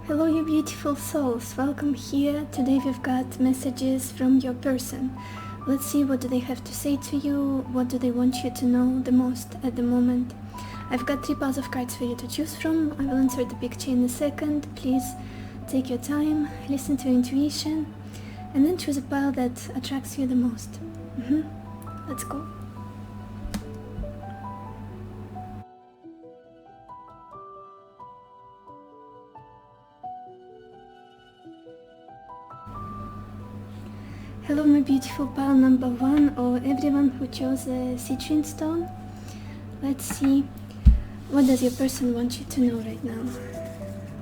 Hello, you beautiful souls. Welcome here. Today we've got messages from your person. Let's see, what do they have to say to you? What do they want you to know the most at the moment? I've got 3 piles of cards for you to choose from. I will insert the picture in a second. Please take your time, listen to your intuition, and then choose a pile that attracts you the most. Let's go. Hello, my beautiful pile number 1, or everyone who chose a citrine stone. Let's see, what does your person want you to know right now?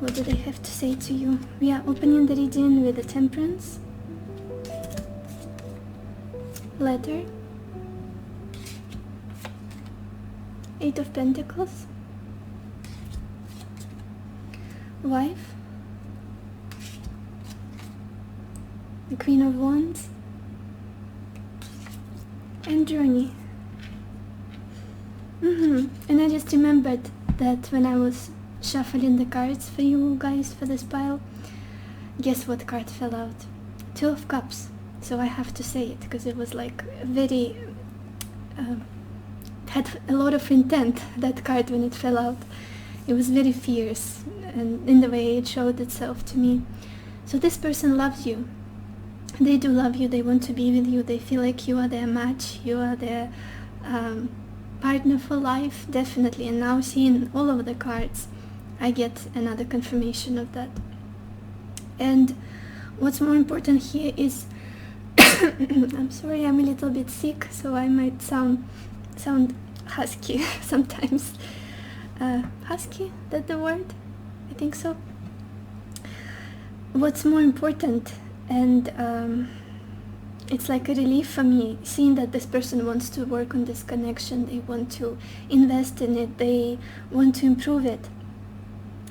What do they have to say to you? We are opening the reading with the Temperance, Letter, 8 of Pentacles, Wife, the Queen of Wands, and Journey. And I just remembered that when I was shuffling the cards for you guys for this pile, guess what card fell out? 2 of Cups. So I have to say it because it was like very had a lot of intent, that card, when it fell out. It was very fierce, and in the way it showed itself to me. So this person loves you. They do love you. They want to be with you. They feel like you are their match. You are their partner for life, definitely. And now seeing all of the cards, I get another confirmation of that. And what's more important here is I'm sorry, I'm a little bit sick, so I might sound husky sometimes. Husky, that the word? I think so. What's more important, and it's like a relief for me, seeing that this person wants to work on this connection. They want to invest in it. They want to improve it.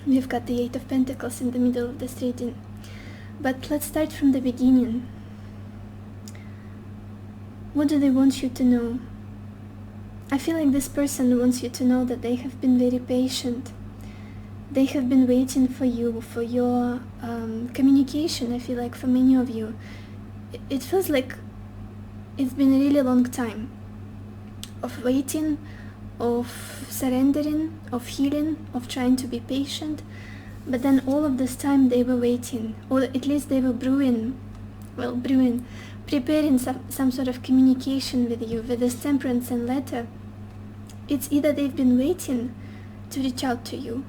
We've got the 8 of Pentacles in the middle of this reading. But let's start from the beginning. What do they want you to know? I feel like this person wants you to know that they have been very patient. They have been waiting for you, for your communication. I feel like for many of you, it feels like it's been a really long time of waiting, of surrendering, of healing, of trying to be patient. But then all of this time they were waiting, or at least they were preparing some sort of communication with you, with this Temperance and Letter. It's either they've been waiting to reach out to you,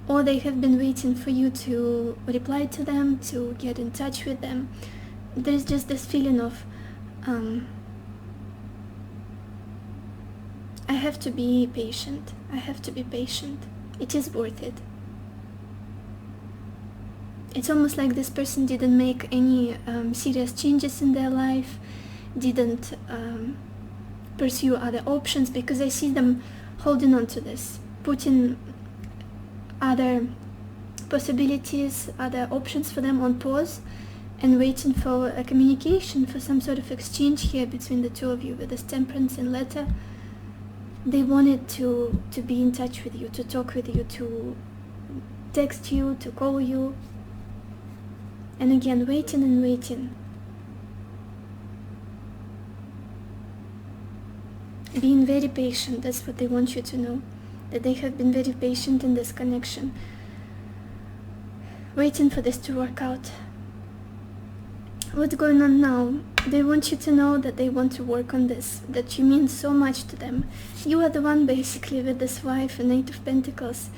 or they have been waiting for you to reply to them, to get in touch with them. There's just this feeling of I have to be patient. I have to be patient. It is worth it. It's almost like this person didn't make any serious changes in their life, didn't pursue other options, because I see them holding on to this, putting other possibilities, other options for them on pause, and waiting for a communication, for some sort of exchange here between the two of you with this Temperance and Letter. They wanted to be in touch with you, to talk with you, to text you, to call you. And again, waiting and waiting. Being very patient, that's what they want you to know. That they have been very patient in this connection. Waiting for this to work out. What's going on now? They want you to know that they want to work on this, that you mean so much to them. You are the one, basically, with this Wife and 8 of Pentacles.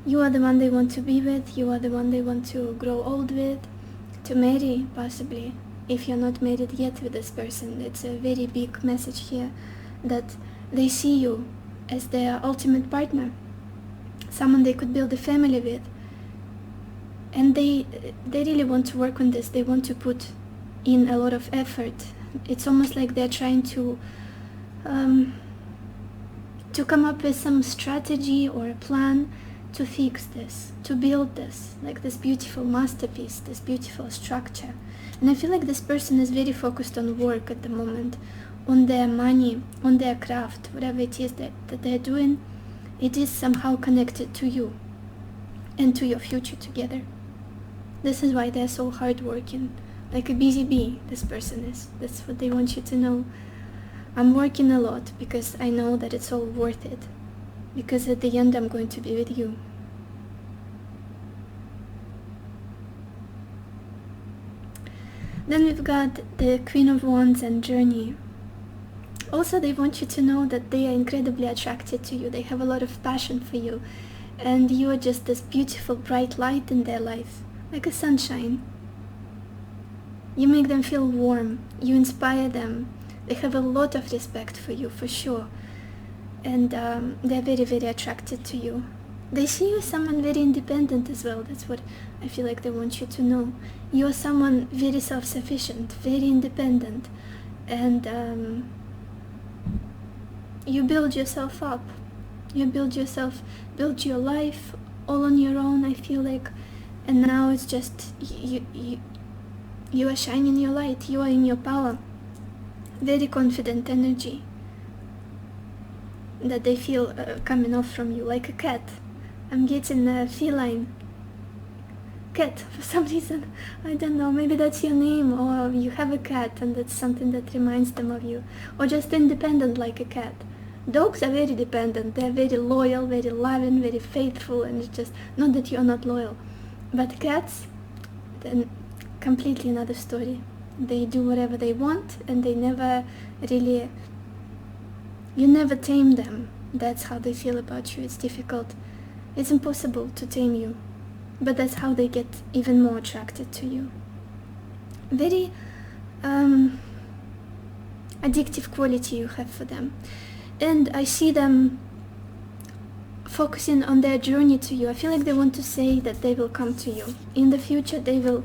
You are the one they want to be with. You are the one they want to grow old with, to marry, possibly, if you're not married yet with this person. It's a very big message here, that they see you as their ultimate partner, someone they could build a family with. And they really want to work on this. They want to put in a lot of effort. It's almost like they're trying to come up with some strategy or a plan to fix this, to build this, like this beautiful masterpiece, this beautiful structure. And I feel like this person is very focused on work at the moment, on their money, on their craft, whatever it is that they're doing. It is somehow connected to you. and to your future together. This is why they're so hardworking, like a busy bee. This person is. That's what they want you to know. I'm working a lot because I know that it's all worth it, because at the end I'm going to be with you. Then we've got the Queen of Wands and Journey. Also, they want you to know that they are incredibly attracted to you. They have a lot of passion for you, and you are just this beautiful bright light in their life, like a sunshine. You make them feel warm, you inspire them. They have a lot of respect for you, for sure, and they're very, very attracted to you. They see you as someone very independent as well. That's what I feel like they want you to know. You are someone very self-sufficient, very independent, and you build yourself up. You build your life all on your own, I feel like. And now it's just you are shining your light, you are in your power. Very confident energy that they feel coming off from you, like a cat. I'm getting a feline cat for some reason. I don't know, maybe that's your name, or you have a cat and that's something that reminds them of you. Or just independent like a cat. Dogs are very dependent, they're very loyal, very loving, very faithful, and it's just not that you're not loyal. But cats, then completely another story. They do whatever they want, and they never really, you never tame them. That's how they feel about you. It's difficult. It's impossible to tame you, but that's how they get even more attracted to you. Very addictive quality you have for them. And I see them focusing on their journey to you. I feel like they want to say that they will come to you. In the future, they will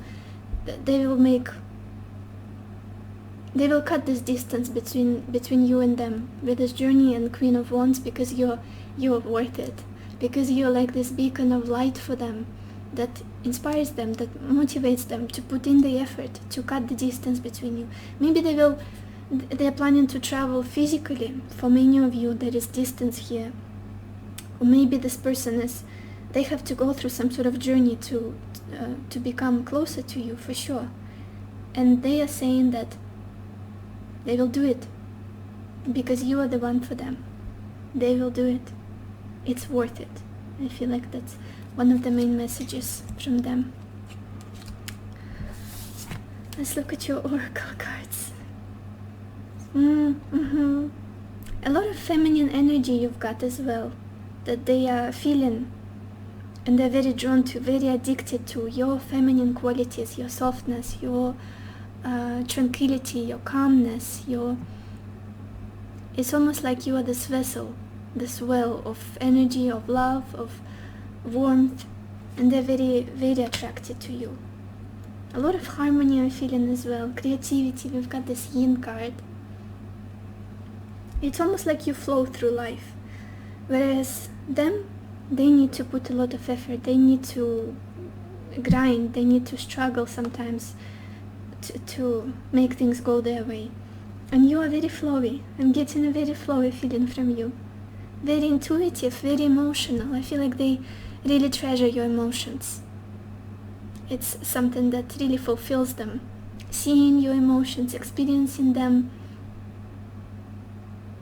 cut this distance between you and them with this Journey and Queen of Wands, because you're worth it. Because you're like this beacon of light for them, that inspires them, that motivates them to put in the effort to cut the distance between you. Maybe they're planning to travel physically. For many of you, there is distance here. Or maybe this person they have to go through some sort of journey to become closer to you, for sure. And they are saying that they will do it because you are the one for them. They will do it. It's worth it. I feel like that's one of the main messages from them. Let's look at your oracle cards. A lot of feminine energy you've got as well, that they are feeling, and they're very drawn to, very addicted to your feminine qualities, your softness, your tranquility, your calmness, it's almost like you are this vessel, this well of energy, of love, of warmth, and they're very, very attracted to you. A lot of harmony I'm feeling as well, creativity. We've got this Yin card. It's almost like you flow through life, whereas them, they need to put a lot of effort, they need to grind, they need to struggle sometimes to make things go their way. And you are very flowy. I'm getting a very flowy feeling from you. Very intuitive, very emotional. I feel like they really treasure your emotions. It's something that really fulfills them. Seeing your emotions, experiencing them.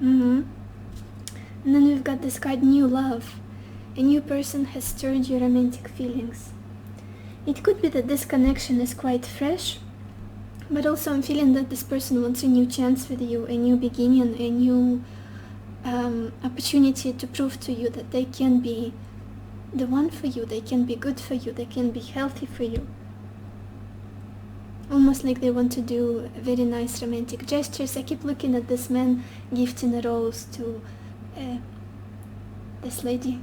And then we've got this card, New Love. A new person has stirred your romantic feelings. It could be that this connection is quite fresh, but also I'm feeling that this person wants a new chance with you, a new beginning, a new opportunity to prove to you that they can be the one for you, they can be good for you, they can be healthy for you. Almost like they want to do very nice romantic gestures. I keep looking at this man gifting a rose to this lady,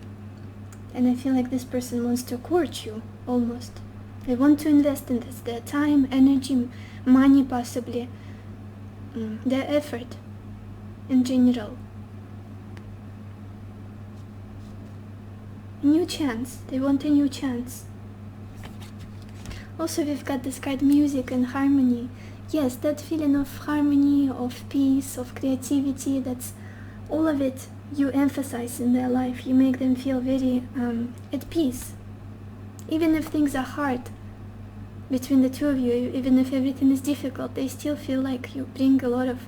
and I feel like this person wants to court you, almost. They want to invest in this, their time, energy, money possibly, their effort in general. A new chance. They want a new chance. Also, we've got this card, Music and Harmony. Yes, that feeling of harmony, of peace, of creativity, that's all of it you emphasize in their life. You make them feel very at peace. Even if things are hard between the two of you, even if everything is difficult, they still feel like you bring a lot of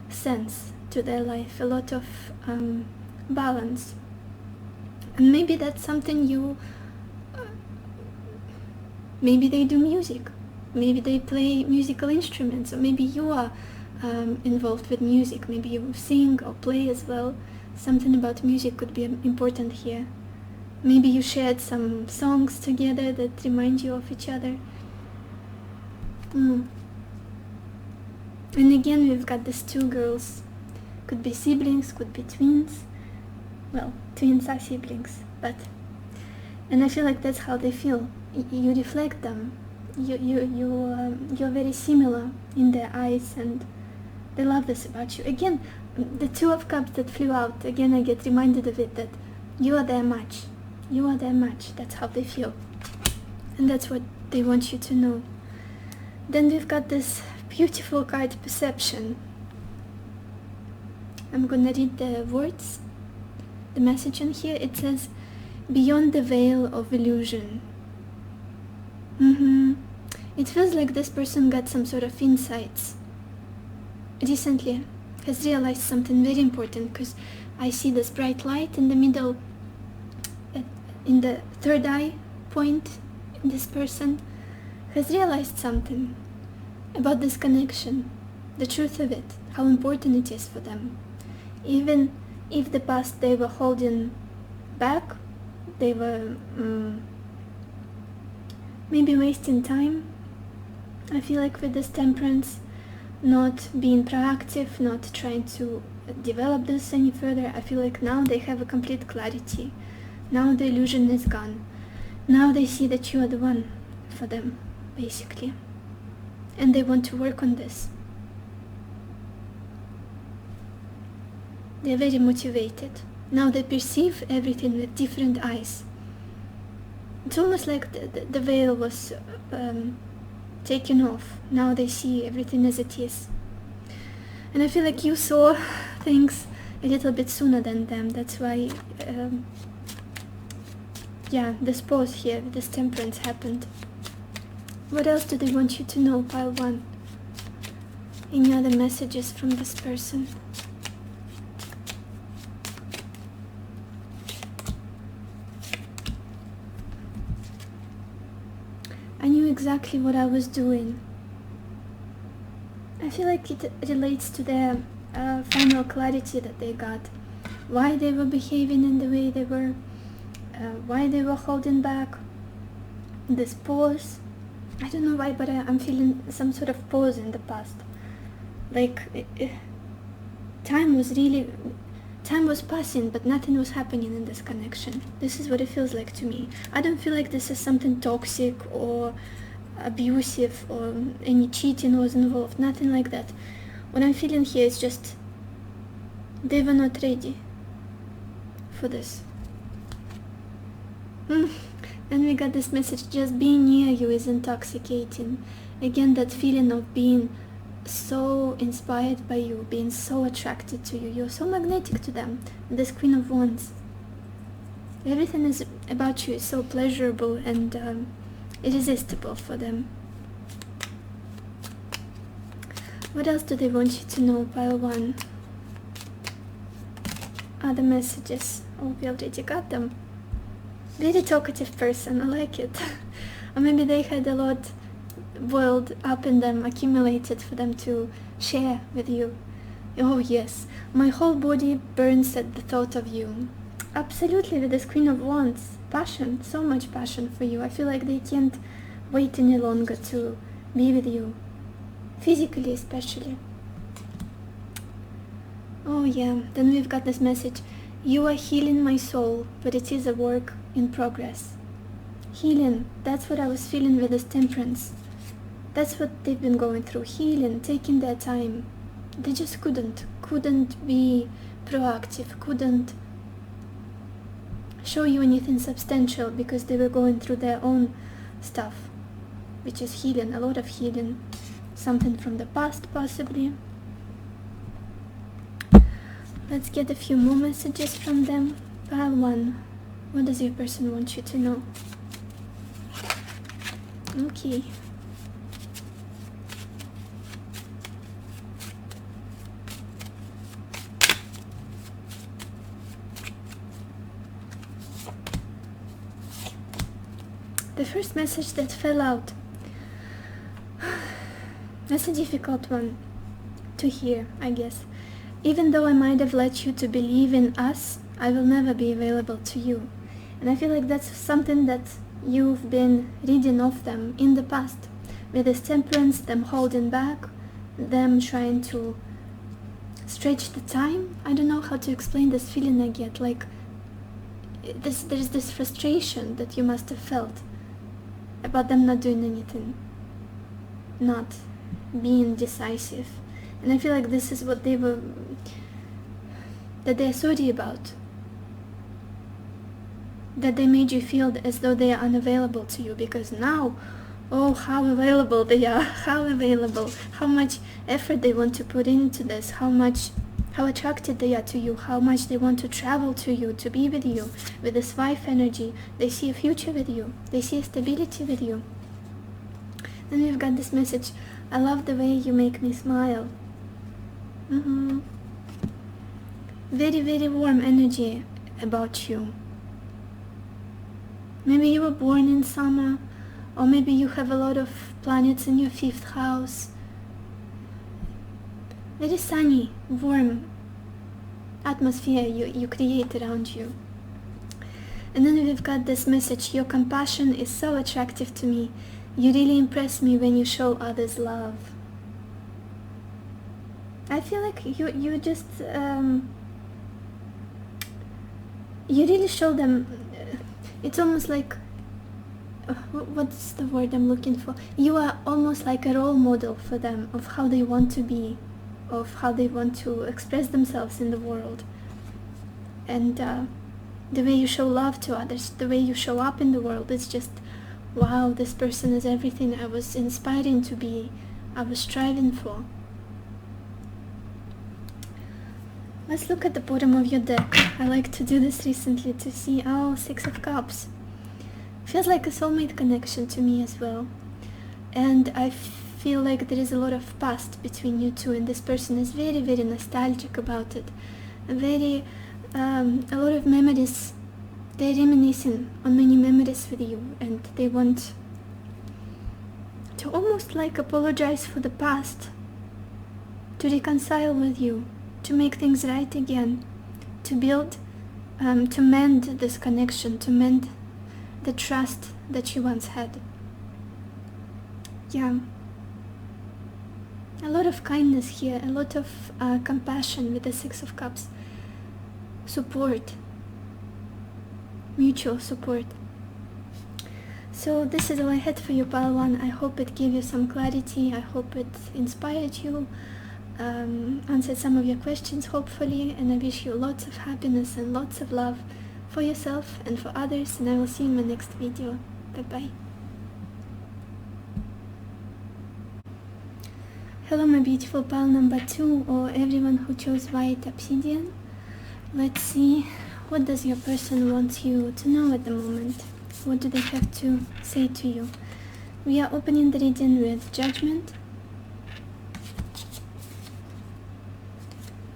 sense to their life, a lot of balance. And maybe that's something you, maybe they do music, maybe they play musical instruments, or maybe you are involved with music, maybe you sing or play as well. Something about music could be important here. Maybe you shared some songs together that remind you of each other. And again, we've got these two girls. Could be siblings, could be twins. Well, twins are siblings, but... And I feel like that's how they feel. You reflect them. You're very similar in their eyes, and they love this about you. Again, the Two of Cups that flew out, again I get reminded of it, that you are their match. You are their match. That's how they feel. And that's what they want you to know. Then we've got this beautiful card, Perception. I'm gonna read the words, the message in here. It says, beyond the veil of illusion. It feels like this person got some sort of insights recently, has realized something very important, because I see this bright light in the middle, in the third eye point. This person has realized something about this connection, the truth of it, how important it is for them. Even if the past they were holding back, they were maybe wasting time. I feel like with this Temperance, not being proactive, not trying to develop this any further, I feel like now they have a complete clarity. Now the illusion is gone. Now they see that you are the one for them, basically. And they want to work on this. They're very motivated. Now they perceive everything with different eyes. It's almost like the veil was taken off. Now they see everything as it is. And I feel like you saw things a little bit sooner than them. That's why, this pause here, this Temperance happened. What else do they want you to know, pile 1? Any other messages from this person? I knew exactly what I was doing. I feel like it relates to their final clarity that they got. Why they were behaving in the way they were, why they were holding back. This pause. I don't know why, but I'm feeling some sort of pause in the past. Like, time was passing, but nothing was happening in this connection. This is what it feels like to me. I don't feel like this is something toxic or abusive or any cheating was involved, nothing like that. What I'm feeling here is just they were not ready for this. And we got this message, just being near you is intoxicating. Again, that feeling of being so inspired by you, being so attracted to you. You're so magnetic to them. This Queen of Wands. Everything is about you is so pleasurable and irresistible for them. What else do they want you to know, pile 1? Other messages. Oh, we already got them. Very talkative person, I like it. Or maybe they had a lot boiled up in them, accumulated for them to share with you. Oh yes, my whole body burns at the thought of you. Absolutely, with this Queen of Wands. Passion, so much passion for you. I feel like they can't wait any longer to be with you. Physically especially. Oh yeah, then we've got this message. You are healing my soul, but it is a work in progress. Healing, that's what I was feeling with this Temperance. That's what they've been going through. Healing, taking their time. They just couldn't be proactive, couldn't show you anything substantial because they were going through their own stuff, which is healing, a lot of healing. Something from the past, possibly. Let's get a few more messages from them. Pile 1. What does your person want you to know? Okay. The first message that fell out, that's a difficult one to hear, I guess. Even though I might have let you to believe in us, I will never be available to you. And I feel like that's something that you've been reading of them in the past, with this temperance, them holding back, them trying to stretch the time. I don't know how to explain this feeling I get, like there's this frustration that you must have felt about them not doing anything, not being decisive. And I feel like this is what they're sorry about, that they made you feel as though they are unavailable to you, because now, oh, how available they are, how available, how much effort they want to put into this, how attracted they are to you, how much they want to travel to you, to be with you. With this wife energy, they see a future with you, they see a stability with you. Then we've got this message, I love the way you make me smile. Very, very warm energy about you. Maybe you were born in summer, or maybe you have a lot of planets in your 5th house. Very sunny, warm atmosphere you create around you. And then we've got this message, your compassion is so attractive to me. You really impress me when you show others love. I feel like you just you really show them. It's almost like what's the word I'm looking for? You are almost like a role model for them of how they want to be, of how they want to express themselves in the world. And the way you show love to others, the way you show up in the world, it's just, wow, this person is everything I was inspiring to be, I was striving for. Let's look at the bottom of your deck. I like to do this recently to see, 6 of Cups. Feels like a soulmate connection to me as well. And I feel like there is a lot of past between you two, and this person is very, very nostalgic about it. A lot of memories. They're reminiscing on many memories with you, and they want to almost like apologize for the past, to reconcile with you, to make things right again, to build, to mend this connection, to mend the trust that you once had. Yeah. A lot of kindness here, a lot of compassion with the 6 of Cups. Support. Mutual support. So this is all I had for you, Pile 1. I hope it gave you some clarity. I hope it inspired you, answered some of your questions, hopefully, and I wish you lots of happiness and lots of love for yourself and for others, and I will see you in my next video. Bye-bye. Hello, my beautiful pile number 2, or everyone who chose white obsidian. Let's see, what does your person want you to know at the moment? What do they have to say to you? We are opening the reading with Judgment,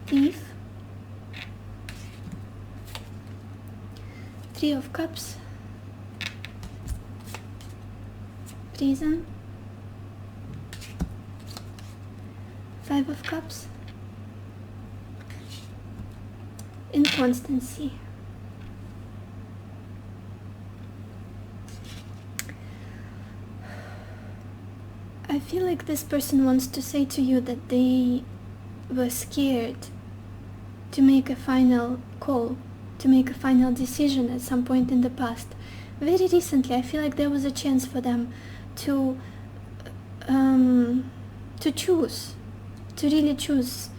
Thief, 3 of Cups, Prison, 5 of Cups, Inconstancy. I feel like this person wants to say to you that they were scared to make a final call, to make a final decision at some point in the past. Very recently, I feel like there was a chance for them to choose, to really choose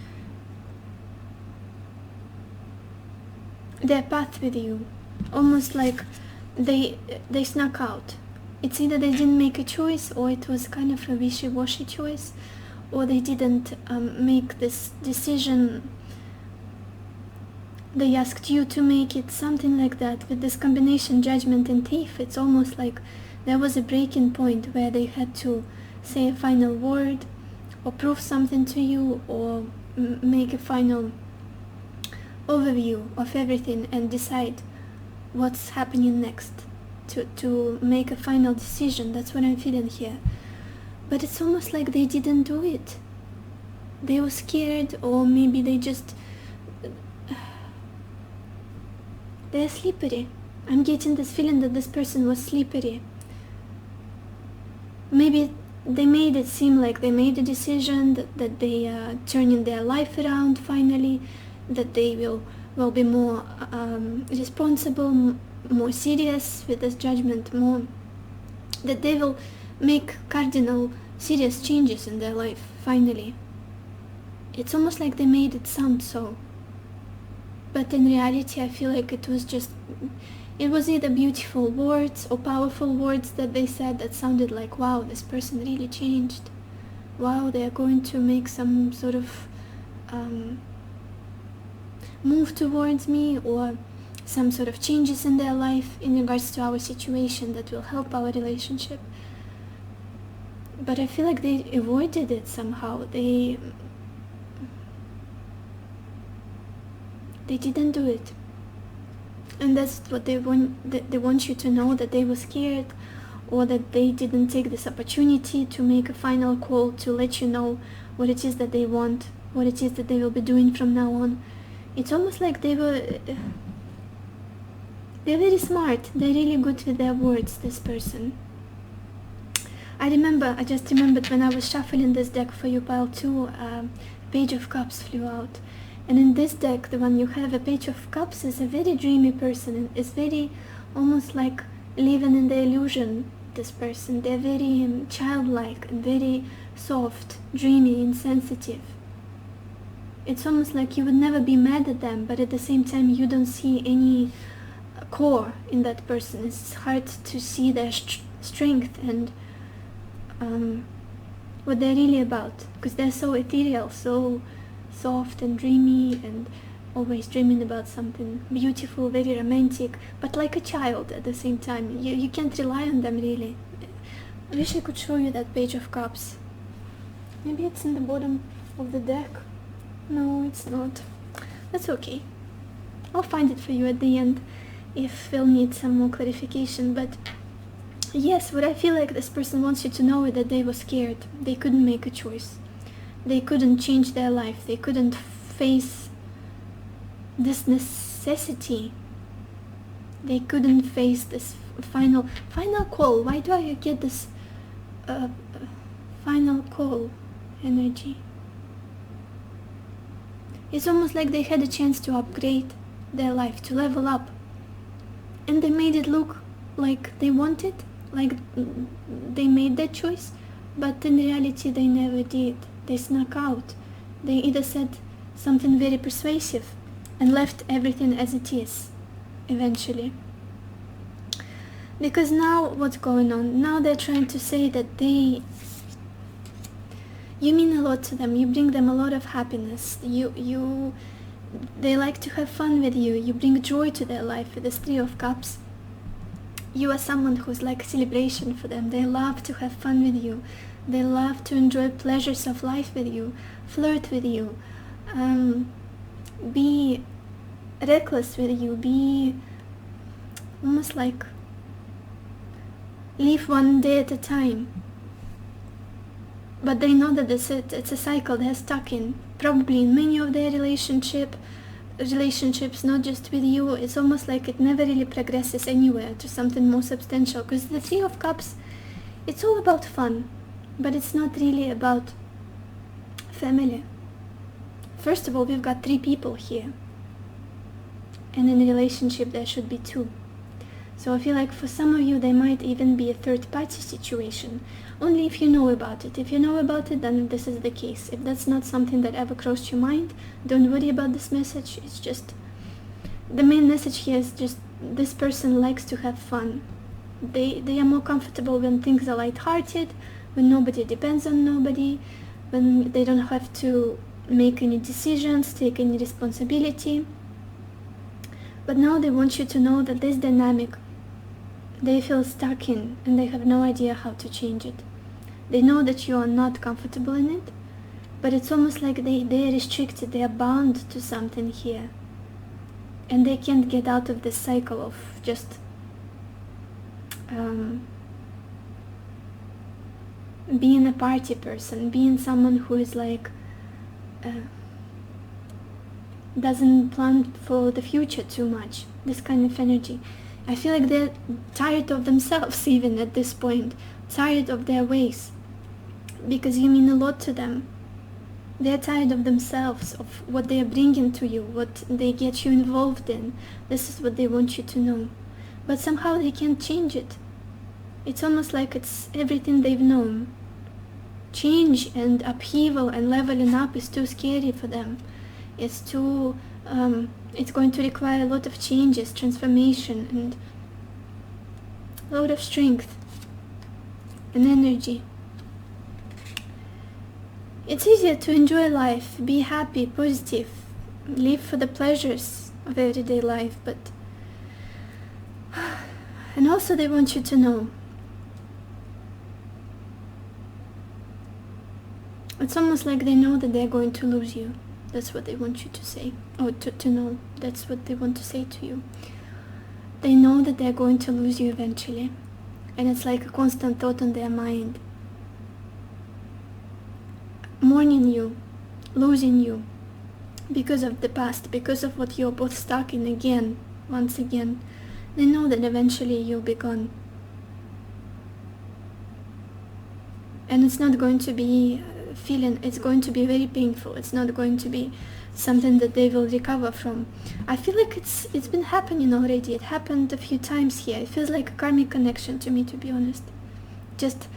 their path with you. Almost like they snuck out. It's either they didn't make a choice, or it was kind of a wishy-washy choice, or they didn't make this decision. They asked you to make it, something like that. With this combination, Judgment and Thief, it's almost like there was a breaking point where they had to say a final word, or prove something to you, or make a final overview of everything and decide what's happening next, to make a final decision. That's what I'm feeling here. But it's almost like they didn't do it. They were scared, or maybe they're slippery. I'm getting this feeling that this person was slippery. Maybe they made it seem like they made a decision, that they are turning their life around finally, that they will be more responsible, more serious with this judgment, more that they will make cardinal serious changes in their life finally. It's almost like they made it sound so, but in reality I feel like it was either beautiful words or powerful words that they said that sounded like, wow, this person really changed, wow, they are going to make some sort of move towards me, or some sort of changes in their life in regards to our situation that will help our relationship. But I feel like they avoided it somehow. They didn't do it. And that's what they want you to know, that they were scared, or that they didn't take this opportunity to make a final call to let you know what it is that they want, what it is that they will be doing from now on. It's almost like they're very smart. They're really good with their words, this person. I just remembered when I was shuffling this deck for you, pile 2, Page of Cups flew out. And in this deck, the one you have, a Page of Cups, is a very dreamy person, and is very almost like living in the illusion, this person. They're very childlike and very soft, dreamy, insensitive. It's almost like you would never be mad at them, but at the same time you don't see any core in that person. It's hard to see their strength and what they're really about, because they're so ethereal, so soft and dreamy, and always dreaming about something beautiful, very romantic, but like a child at the same time. You can't rely on them really. I wish I could show you that Page of Cups. Maybe it's in the bottom of the deck. No, it's not. That's okay. I'll find it for you at the end if we'll need some more clarification. But yes, what I feel like this person wants you to know is that they were scared. They couldn't make a choice. They couldn't change their life. They couldn't face this necessity. They couldn't face this final call. Why do I get this final call energy? It's almost like they had a chance to upgrade their life, to level up, and they made it look like they wanted, like they made that choice, but in reality they never did. They snuck out. They either said something very persuasive and left everything as it is eventually. Because now what's going on? Now they're trying to say that you mean a lot to them. You bring them a lot of happiness. They like to have fun with you. You bring joy to their life with this 3 of Cups. You are someone who's like a celebration for them. They love to have fun with you. They love to enjoy pleasures of life with you, flirt with you, be reckless with you, be almost like live one day at a time. But they know that it's a cycle they're stuck in, probably in many of their relationships, not just with you. It's almost like it never really progresses anywhere to something more substantial, because the 3 of Cups, it's all about fun, but it's not really about family. First of all, we've got 3 people here, and in a relationship there should be 2. So I feel like for some of you there might even be a third-party situation, only if you know about it. If you know about it, then this is the case. If that's not something that ever crossed your mind, don't worry about this message. It's just, the main message here is just this person likes to have fun. They are more comfortable when things are light-hearted, when nobody depends on nobody, when they don't have to make any decisions, take any responsibility. But now they want you to know that this dynamic they feel stuck in, and they have no idea how to change it. They know that you are not comfortable in it, but it's almost like they are restricted, they are bound to something here. And they can't get out of this cycle of just being a party person, being someone who is like doesn't plan for the future too much, this kind of energy. I feel like they're tired of themselves even at this point, tired of their ways, because you mean a lot to them. They're tired of themselves, of what they are bringing to you, what they get you involved in. This is what they want you to know. But somehow they can't change it. It's almost like it's everything they've known. Change and upheaval and leveling up is too scary for them. It's too, it's going to require a lot of changes, transformation, and a lot of strength and energy. It's easier to enjoy life, be happy, positive, live for the pleasures of everyday life, but... And also they want you to know. It's almost like they know that they're going to lose you. That's what they want you to say, or to know. That's what they want to say to you. They know that they're going to lose you eventually. And it's like a constant thought on their mind. Mourning you, losing you, because of the past, because of what you're both stuck in again, once again. They know that eventually you'll be gone. And it's not going to be it's going to be very painful. It's not going to be something that they will recover from. I feel like it's been happening already. It happened a few times here. It feels like a karmic connection to me, to be honest. Just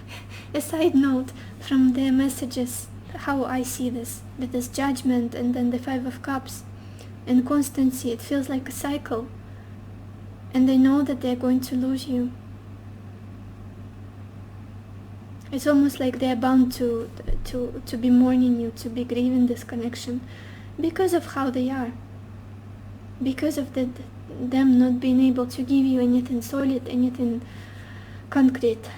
a side note from their messages, how I see this, with this judgment and then the 5 of Cups and constancy. It feels like a cycle, and they know that they're going to lose you. It's almost like they're bound to be mourning you, to be grieving this connection, because of how they are, because of them not being able to give you anything solid, anything concrete.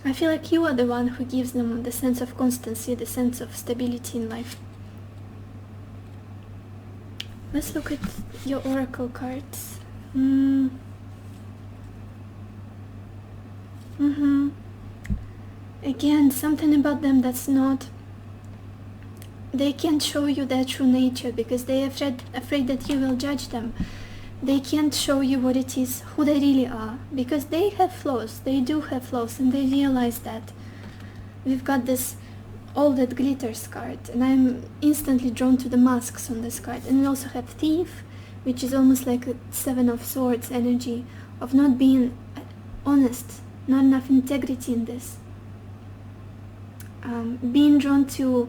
I feel like you are the one who gives them the sense of constancy, the sense of stability in life. Let's look at your oracle cards. Again, something about them that's not... They can't show you their true nature because they're afraid that you will judge them. They can't show you what it is, who they really are, because they have flaws. They do have flaws, and they realize that. We've got this All That Glitters card, and I'm instantly drawn to the masks on this card. And we also have Thief, which is almost like a 7 of Swords energy, of not being honest, not enough integrity in this. Being drawn to...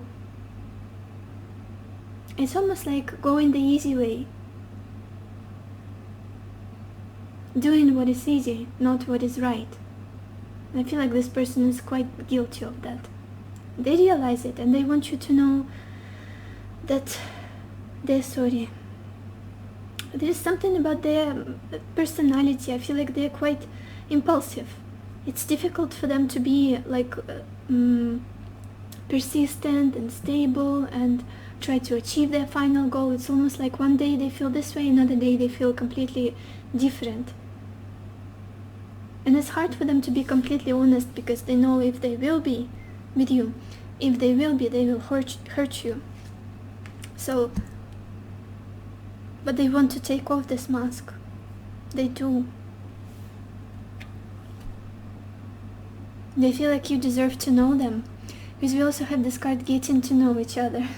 It's almost like going the easy way. Doing what is easy, not what is right. I feel like this person is quite guilty of that. They realize it, and they want you to know that they're sorry. There's something about their personality. I feel like they're quite impulsive. It's difficult for them to be like persistent and stable and try to achieve their final goal. It's almost like one day they feel this way, another day they feel completely different. And it's hard for them to be completely honest, because they know if they will be with you, if they will be, they will hurt you. So, but they want to take off this mask. They do. They feel like you deserve to know them, because we also have this card, Getting to Know Each Other.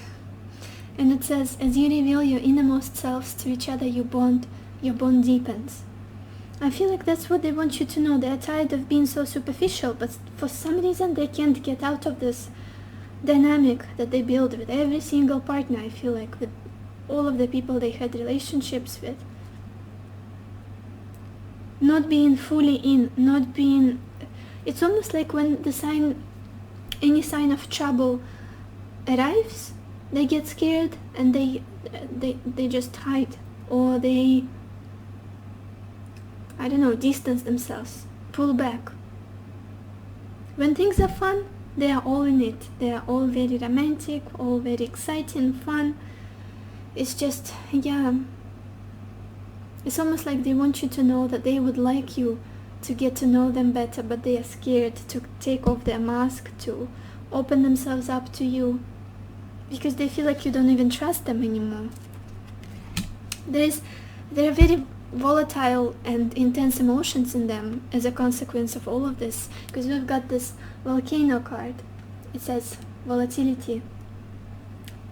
And it says, as you reveal your innermost selves to each other, your bond deepens. I feel like that's what they want you to know. They're tired of being so superficial, but for some reason they can't get out of this dynamic that they build with every single partner. I feel like with all of the people they had relationships with. Not being fully in, not being... It's almost like when any sign of trouble arrives, They get scared and they just hide, or they, I don't know, distance themselves, pull back. When things are fun, they are all in it. They are all very romantic, all very exciting, fun. It's just, yeah, it's almost like they want you to know that they would like you to get to know them better, but they are scared to take off their mask, to open themselves up to you, because they feel like you don't even trust them anymore. There are very volatile and intense emotions in them as a consequence of all of this, because we've got this volcano card. It says volatility,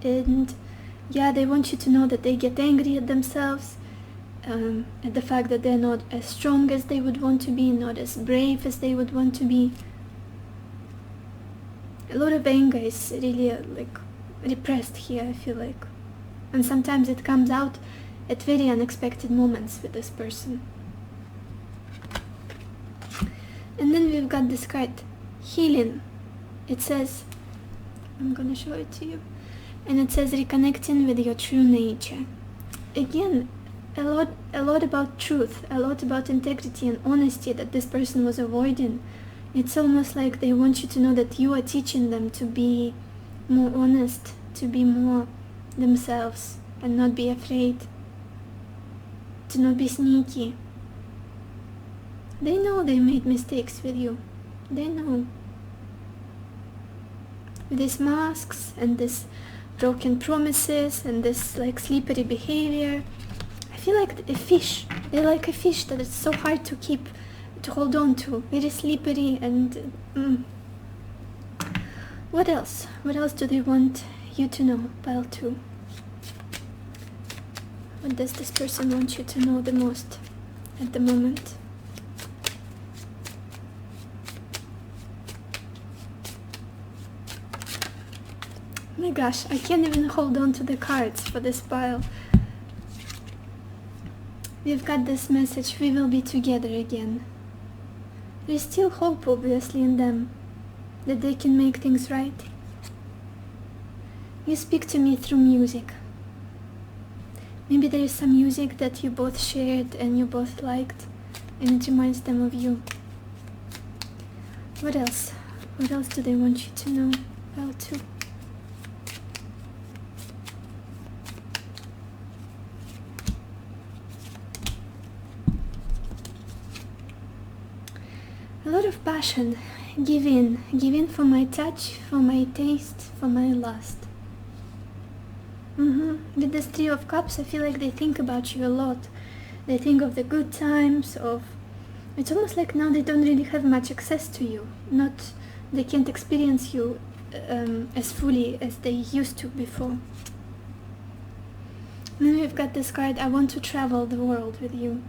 and yeah, they want you to know that they get angry at themselves, at the fact that they're not as strong as they would want to be, not as brave as they would want to be. A lot of anger is really like repressed here, I feel like, and sometimes it comes out at very unexpected moments with this person. And then we've got this card, healing. It says, I'm gonna show it to you, and it says reconnecting with your true nature. Again, a lot about truth, a lot about integrity and honesty that this person was avoiding. It's almost like they want you to know that you are teaching them to be more honest, to be more themselves, and not be afraid, to not be sneaky. They know they made mistakes with you. They know. With these masks and this broken promises and this like slippery behavior, I feel like a fish. They're like a fish that is so hard to keep, to hold on to. Very slippery and What else? What else do they want you to know? Pile 2. What does this person want you to know the most at the moment? Oh my gosh, I can't even hold on to the cards for this pile. We've got this message, we will be together again. There's still hope, obviously, in them, that they can make things right. You speak to me through music. Maybe there is some music that you both shared and you both liked, and it reminds them of you. What else? What else do they want you to know? Pile 2. A lot of passion. Give in for my touch, for my taste, for my lust. With this 3 of Cups, I feel like they think about you a lot. They think of the good times, it's almost like now they don't really have much access to you. They can't experience you as fully as they used to before. And then we've got this card, I want to travel the world with you.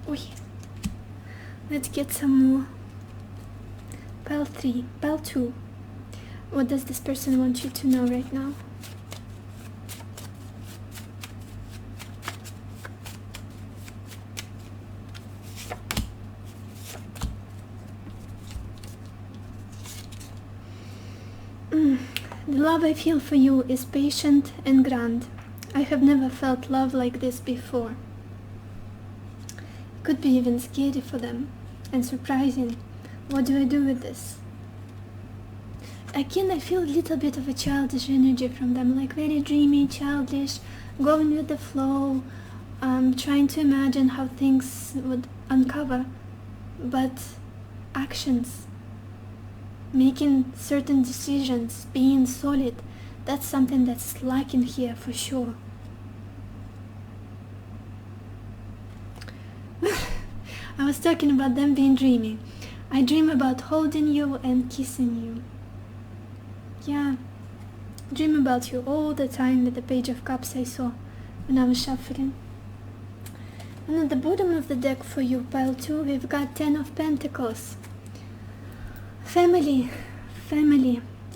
Oi. Let's get some more. Pile 3, Pile 2. What does this person want you to know right now? The love I feel for you is patient and grand. I have never felt love like this before. It could be even scary for them and surprising. What do I do with this? Again, I feel a little bit of a childish energy from them, like very dreamy, childish, going with the flow, trying to imagine how things would uncover, but actions, making certain decisions, being solid, that's something that's lacking here for sure. I was talking about them being dreamy. I dream about holding you and kissing you. Yeah, dream about you all the time with the Page of Cups I saw when I was shuffling. And at the bottom of the deck for you, Pile 2, we've got 10 of Pentacles. Family.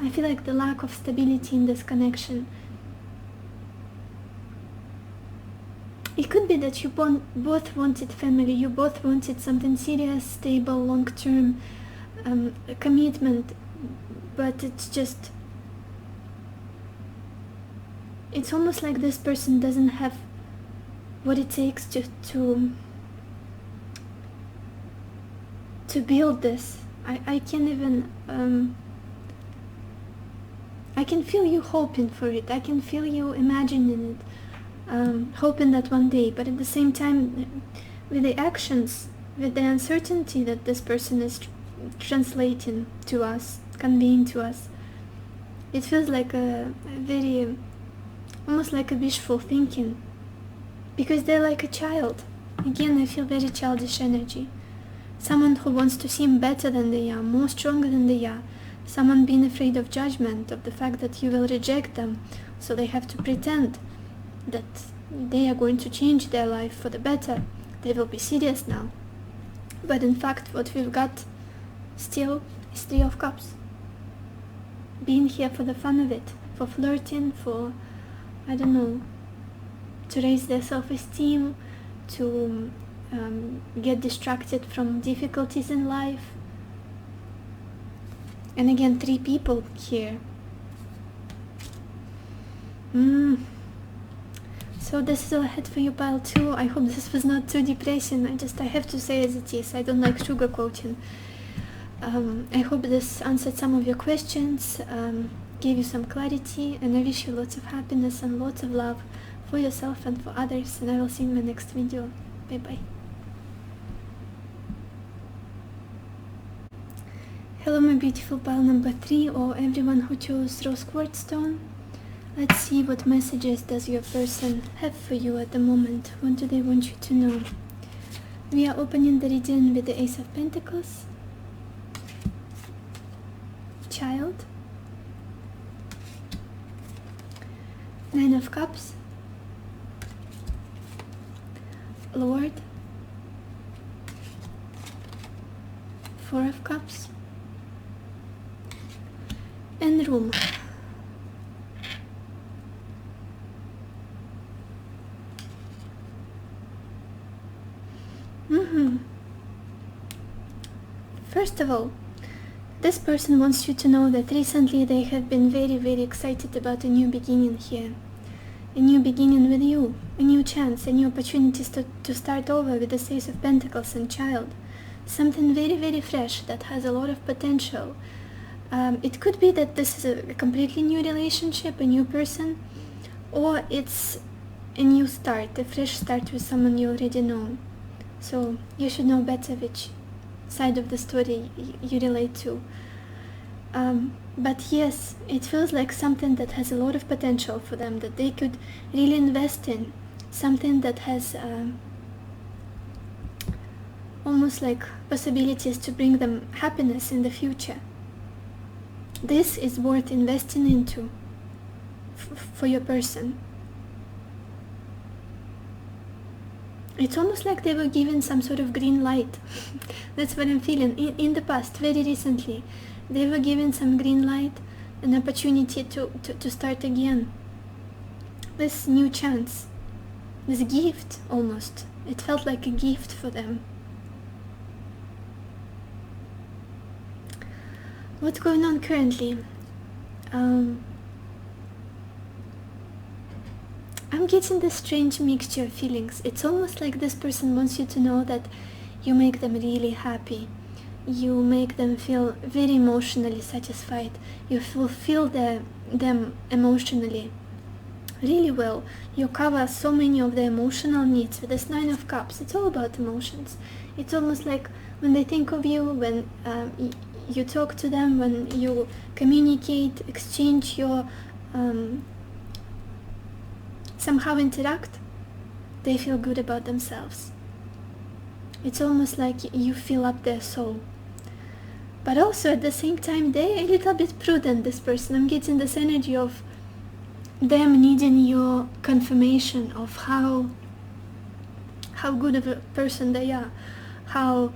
I feel like the lack of stability in this connection. It could be that you both wanted family, you both wanted something serious, stable, long-term commitment, but it's just it's almost like this person doesn't have what it takes to build this. I can't even I can feel you hoping for it. I can feel you imagining it, hoping that one day. But at the same time, with the actions, with the uncertainty that this person is translating to us, conveying to us, it feels like a very, almost like a wishful thinking, because they're like a child. Again, I feel very childish energy. Someone who wants to seem better than they are, more stronger than they are. Someone being afraid of judgment, of the fact that you will reject them, so they have to pretend that they are going to change their life for the better. They will be serious now. But in fact, what we've got still is Three of Cups. Being here for the fun of it, for flirting, for, I don't know, to raise their self-esteem, to get distracted from difficulties in life. And again, 3 people here. So this is all I had for you, pile 2. I hope this was not too depressing. I have to say as it is. I don't like sugarcoating. I hope this answered some of your questions, gave you some clarity, and I wish you lots of happiness and lots of love for yourself and for others, and I will see you in my next video. Bye bye. Hello my beautiful pile number 3, or everyone who chose rose quartz stone. Let's see what messages does your person have for you at the moment. What do they want you to know? We are opening the reading with the Ace of Pentacles, Child, 9 of Cups, Lord, 4 of Cups, and Room. First of all, this person wants you to know that recently they have been very, very excited about a new beginning here. A new beginning with you, a new chance, a new opportunities to start over with the Ace of Pentacles and Child. Something very, very fresh that has a lot of potential. It could be that this is a completely new relationship, a new person, or it's a new start, a fresh start with someone you already know. So you should know better which side of the story you relate to. But yes, it feels like something that has a lot of potential for them, that they could really invest in. Something that has almost like possibilities to bring them happiness in the future. This is worth investing into for your person. It's almost like they were given some sort of green light. That's what I'm feeling. In the past, very recently, they were given some green light, an opportunity to start again. This new chance, this gift almost. It felt like a gift for them. What's going on currently? I'm getting this strange mixture of feelings. It's almost like this person wants you to know that you make them really happy. You make them feel very emotionally satisfied. You fulfill them emotionally really well. You cover so many of their emotional needs with this 9 of Cups. It's all about emotions. It's almost like when they think of you, when you talk to them, when you communicate, exchange your somehow interact, they feel good about themselves. It's almost like you fill up their soul. But also at the same time, they're a little bit prudent, this person. I'm getting this energy of them needing your confirmation of how good of a person they are, how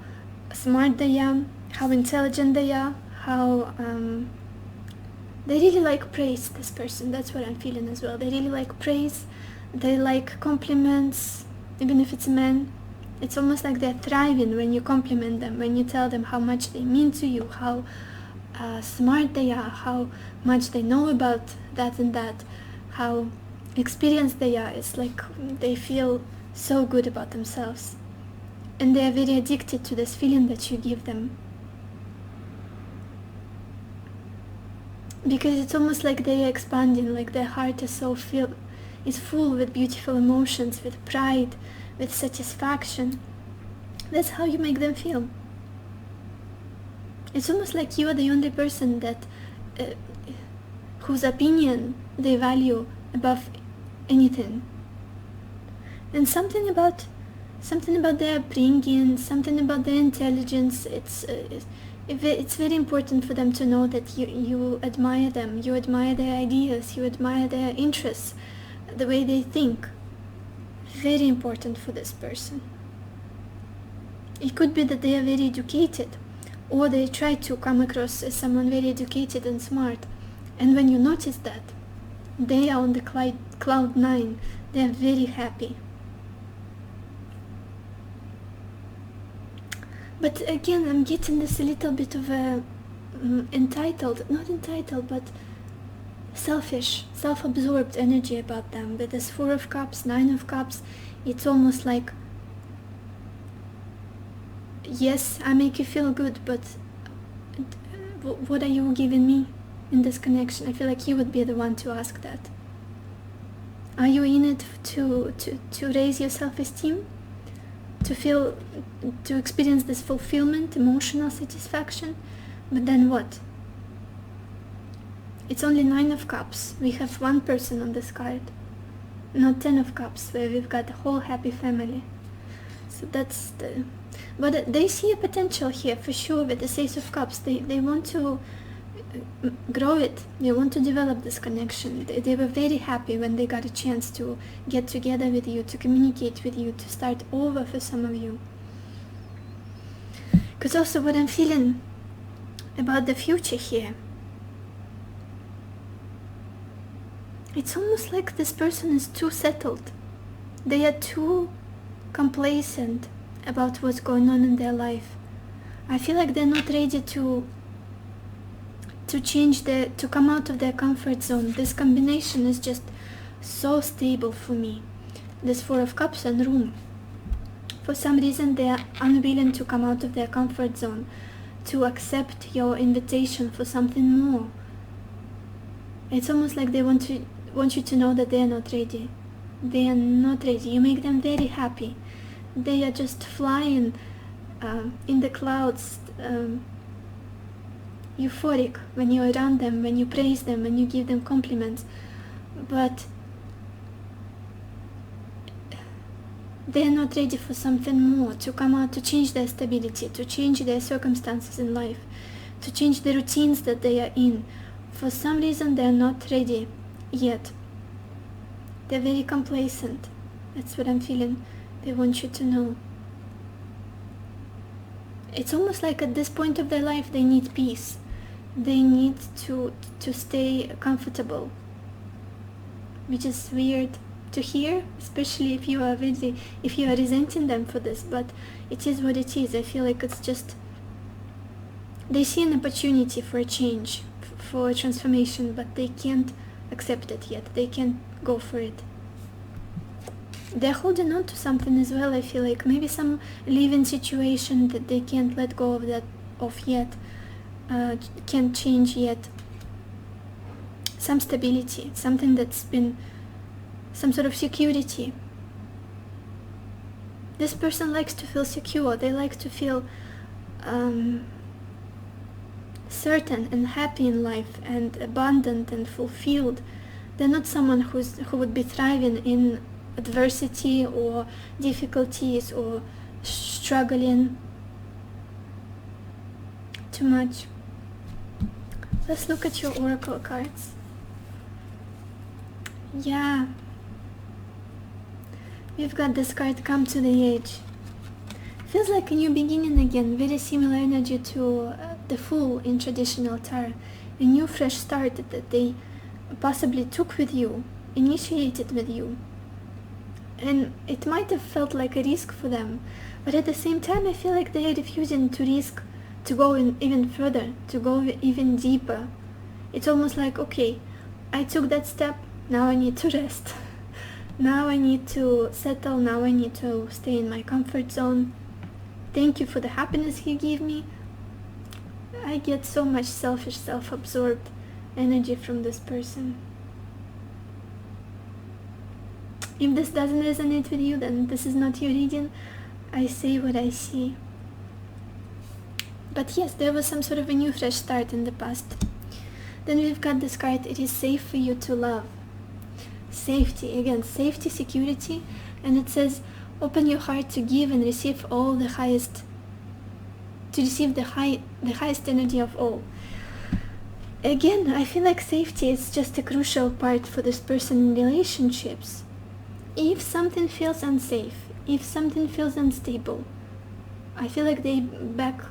smart they are, how intelligent they are, how they really like praise, this person. That's what I'm feeling as well. They really like praise. They like compliments, even if it's a man. It's almost like they're thriving when you compliment them, when you tell them how much they mean to you, how smart they are, how much they know about that and that, how experience they are. It's like they feel so good about themselves, and they are very addicted to this feeling that you give them, because it's almost like they are expanding, like their heart is is full with beautiful emotions, with pride, with satisfaction. That's how you make them feel. It's almost like you are the only person that whose opinion they value above anything. And something about their upbringing, something about their intelligence, it's very important for them to know that you admire them, you admire their ideas, you admire their interests, the way they think. Very important for this person. It could be that they are very educated, or they try to come across as someone very educated and smart, and when you notice that, they are on the cloud 9, they are very happy. But again, I'm getting this a little bit of a not entitled, but selfish, self-absorbed energy about them. With this 4 of Cups, 9 of Cups, it's almost like, yes, I make you feel good, but what are you giving me in this connection? I feel like you would be the one to ask that. Are you in it to raise your self-esteem? To experience this fulfillment, emotional satisfaction? But then what? It's only 9 of Cups. We have one person on this card, not 10 of Cups, where we've got a whole happy family. So that's the... But they see a potential here for sure with the Ace of Cups. They want to grow it. They want to develop this connection. They were very happy when they got a chance to get together with you, to communicate with you, to start over for some of you. Because also what I'm feeling about the future here, it's almost like this person is too settled. They are too complacent about what's going on in their life. I feel like they're not ready to come out of their comfort zone. This combination is just so stable for me. This 4 of Cups and Room. For some reason they are unwilling to come out of their comfort zone, to accept your invitation for something more. It's almost like they want you to know that they are not ready. They are not ready. You make them very happy. They are just flying in the clouds, euphoric when you're around them, when you praise them, when you give them compliments. But they're not ready for something more, to come out, to change their stability, to change their circumstances in life, to change the routines that they are in. For some reason they're not ready yet. They're very complacent. That's what I'm feeling. They want you to know. It's almost like at this point of their life they need peace. They need to stay comfortable, which is weird to hear, especially if you are resenting them for this, but it is what it is. I feel like it's just, they see an opportunity for a change, for a transformation, but they can't accept it yet. They can't go for it. They're holding on to something as well. I feel like maybe some living situation that they can't let go of yet, can't change yet. Some stability, something that's been some sort of security. This person likes to feel secure. They like to feel certain and happy in life and abundant and fulfilled. They're not someone who would be thriving in adversity or difficulties or struggling too much. Let's look at your oracle cards. Yeah, we've got this card, Come to the Edge. Feels like a new beginning again, very similar energy to the Fool in traditional tarot. A new fresh start that they possibly took with you, initiated with you. And it might have felt like a risk for them, but at the same time I feel like they are refusing to risk, to go even further, to go even deeper. It's almost like, okay, I took that step, now I need to rest. Now I need to settle, now I need to stay in my comfort zone. Thank you for the happiness you give me. I get so much selfish, self-absorbed energy from this person. If this doesn't resonate with you, then this is not your reading. I say what I see. But yes, there was some sort of a new fresh start in the past. Then we've got this card, it is safe for you to love. Safety, again, safety, security. And it says, open your heart to give and receive all the highest, to receive the highest energy of all. Again, I feel like safety is just a crucial part for this person in relationships. If something feels unsafe, if something feels unstable, I feel like they back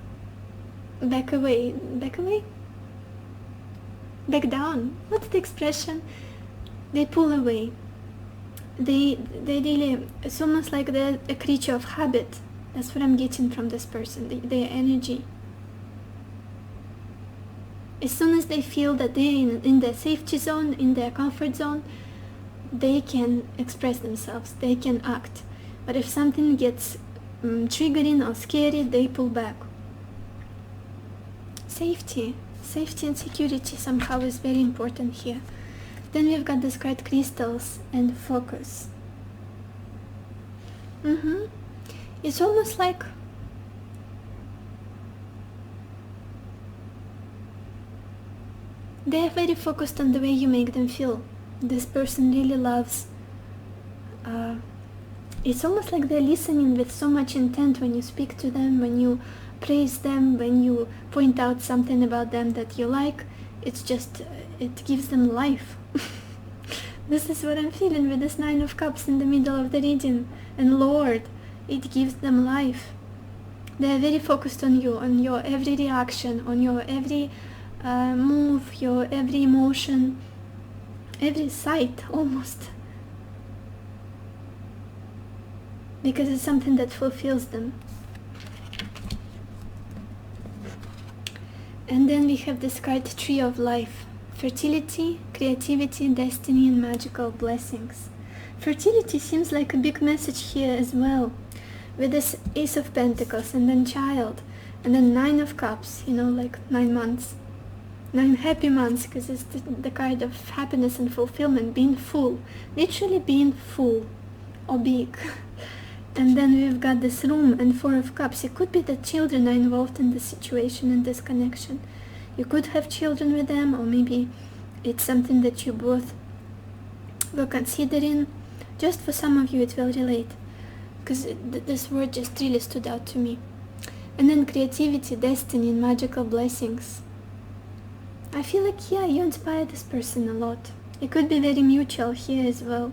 down. What's the expression? They pull away. They really, it's almost like they're a creature of habit. That's what I'm getting from this person, their energy. As soon as they feel that they're in their safety zone, in their comfort zone, they can express themselves, they can act. But if something gets triggering or scary, they pull back. Safety and security somehow is very important here. Then we've got this card, crystals and focus. It's almost like they are very focused on the way you make them feel. This person really loves, it's almost like they're listening with so much intent when you speak to them, when you praise them, when you point out something about them that you like. It's just, it gives them life. This is what I'm feeling with this Nine of Cups in the middle of the reading. And Lord, it gives them life. They are very focused on you, on your every reaction, on your every move, your every emotion, every sight almost. Because it's something that fulfills them. And then we have this card, Tree of Life. Fertility, creativity, destiny, and magical blessings. Fertility seems like a big message here as well. With this Ace of Pentacles, and then child, and then Nine of Cups, you know, like 9 months. 9 happy months, because it's the card of happiness and fulfillment, being full. Literally being full, or big. And then we've got this Room and Four of Cups. It could be that children are involved in this situation, in this connection. You could have children with them, or maybe it's something that you both were considering. Just for some of you it will relate, because this word just really stood out to me. And then creativity, destiny, and magical blessings. I feel like, yeah, you inspire this person a lot. It could be very mutual here as well.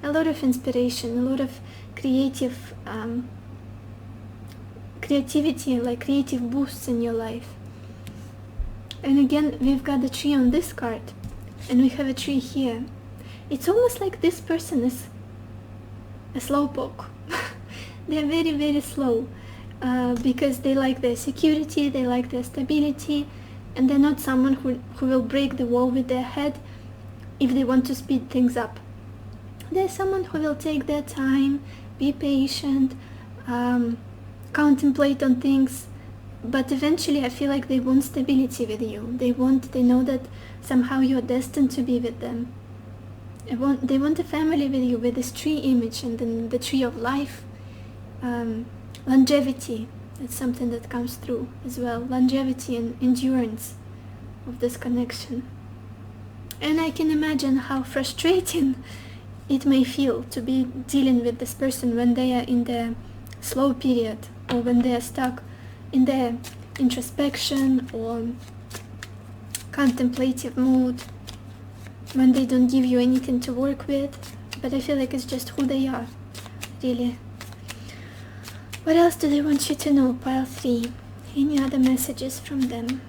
A lot of inspiration, a lot of creative creativity, like creative boosts in your life. And again, we've got the tree on this card, and we have a tree here. It's almost like this person is a slowpoke. They're very, very slow, because they like their security, they like their stability, and they're not someone who will break the wall with their head if they want to speed things up. They're someone who will take their time, be patient, contemplate on things, but eventually I feel like they want stability with you. They know that somehow you're destined to be with them. They want a family with you, with this tree image, and then the tree of life. Longevity, that's something that comes through as well. Longevity and endurance of this connection. And I can imagine how frustrating it may feel to be dealing with this person when they are in the slow period, or when they are stuck in their introspection or contemplative mood, when they don't give you anything to work with. But I feel like it's just who they are, really. What else do they want you to know, pile 3? Any other messages from them?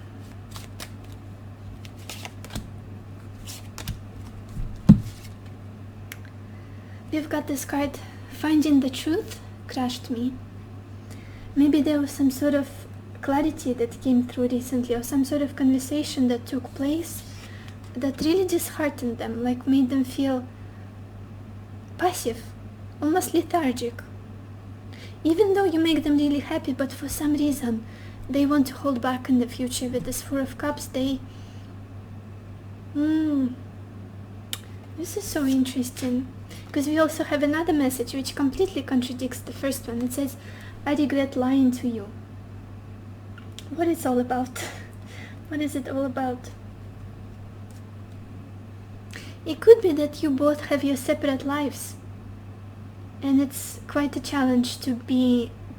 We've got this card, Finding the Truth, crushed me. Maybe there was some sort of clarity that came through recently, or some sort of conversation that took place that really disheartened them, like made them feel passive, almost lethargic. Even though you make them really happy, but for some reason they want to hold back in the future. With this Four of Cups, this is so interesting, because we also have another message which completely contradicts the first one. It says, I regret lying to you. What is it all about? What is it all about? It could be that you both have your separate lives, and it's quite a challenge to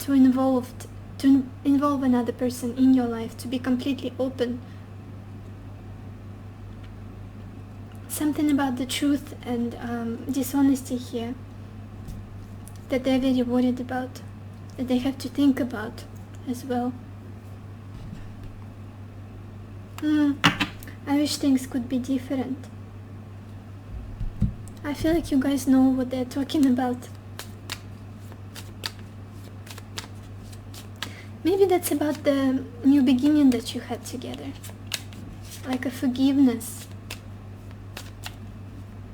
involve another person in your life, to be completely open. Something about the truth and dishonesty here that they're very worried about, that they have to think about as well. I wish things could be different. I feel like you guys know what they're talking about. Maybe that's about the new beginning that you had together, like a forgiveness.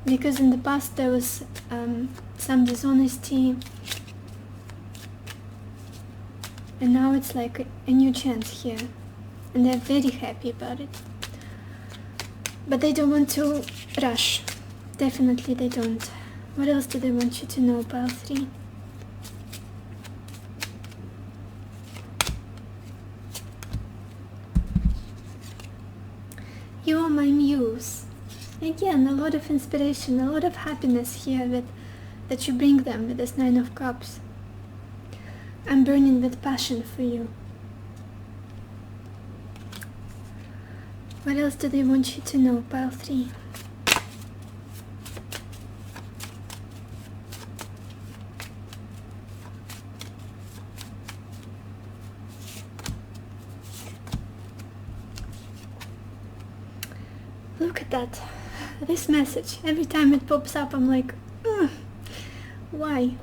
Because in the past there was some dishonesty, and now it's like a new chance here, and they're very happy about it. But they don't want to rush. Definitely they don't. What else do they want you to know, pile 3? You are my muse. Again, a lot of inspiration, a lot of happiness here that you bring them with this 9 of Cups. I'm burning with passion for you. What else do they want you to know, pile 3? Look at that. This message, every time it pops up, I'm like, why?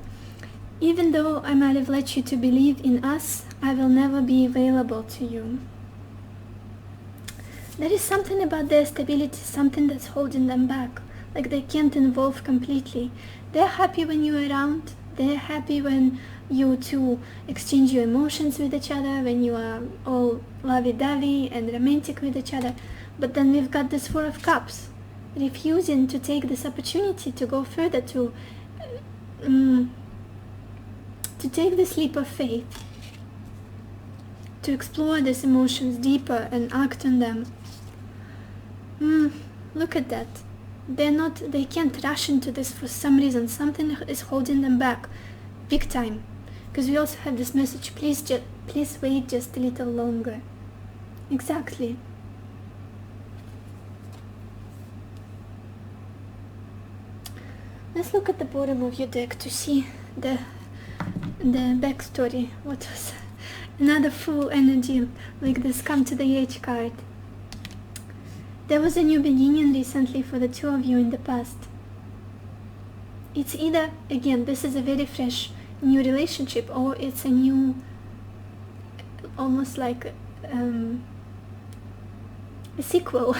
Even though I might have let you to believe in us, I will never be available to you. There is something about their stability, something that's holding them back, like they can't involve completely. They're happy when you're around, they're happy when you two exchange your emotions with each other, when you are all lovey-dovey and romantic with each other. But then we've got this Four of Cups, refusing to take this opportunity to go further, to take this leap of faith, to explore these emotions deeper and act on them. Look at that. They can't rush into this for some reason. Something is holding them back, big time. Because we also have this message, please wait just a little longer. Exactly. Let's look at the bottom of your deck to see the backstory. What was another full energy like this? Come to the Edge card. There was a new beginning recently for the two of you in the past. It's either, again, this is a very fresh new relationship, or it's a new, almost like a sequel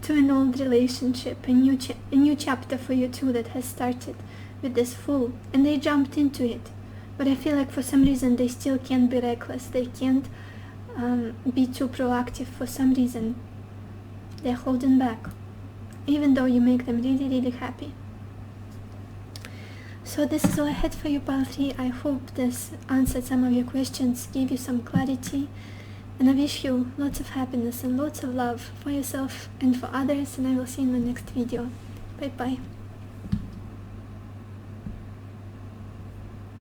to an old relationship, a new chapter for you two that has started with this Fool, and they jumped into it. But I feel like for some reason they still can't be reckless. They can't be too proactive for some reason. They're holding back, even though you make them really, really happy. So this is all I had for you, pile 3. I hope this answered some of your questions, gave you some clarity, and I wish you lots of happiness and lots of love for yourself and for others, and I will see you in my next video. Bye bye.